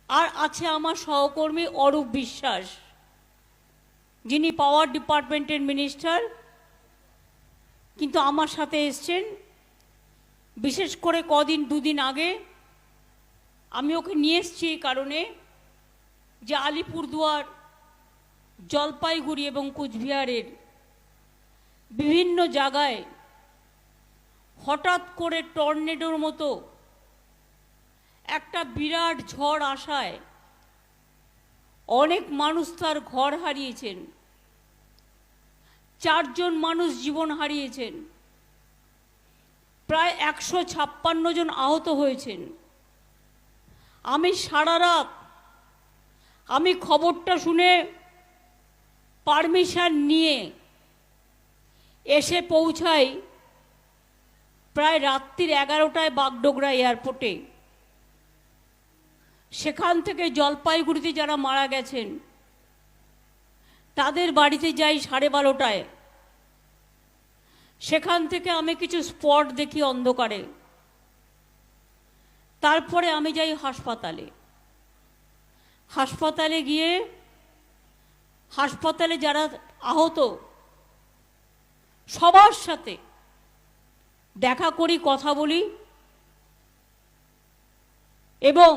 আর আছে আমার সহকর্মী অরূপ বিশ্বাস, যিনি পাওয়ার ডিপার্টমেন্টের মিনিস্টার, কিন্তু আমার সাথে এসছেন। বিশেষ করে দুদিন আগে আমি ওকে নিয়ে এসছি এই কারণে যে আলিপুরদুয়ার, জলপাইগুড়ি এবং কুচবিহারের বিভিন্ন জায়গায় হঠাৎ করে টর্নেডোর মতো একটা বিরাট ঝড় আসায় অনেক মানুষ তার ঘর হারিয়েছেন, 4 জন মানুষ জীবন হারিয়েছেন, প্রায় 156 জন আহত হয়েছেন। আমি সারা রাত আমি খবরটা শুনে পারমিশন নিয়ে এসে পৌঁছাই প্রায় রাত্রির 11টায় বাগডোগরা এয়ারপোর্টে। সেখান থেকে জলপাইগুড়িতে যারা মারা গেছেন তাদের বাড়িতে যাই 12:30টায়। সেখান থেকে আমি কিছু স্পট দেখি অন্ধকারে। তারপরে আমি যাই হাসপাতালে। হাসপাতালে গিয়ে হাসপাতালে যারা আহত সবার সাথে দেখা করি, কথা বলি এবং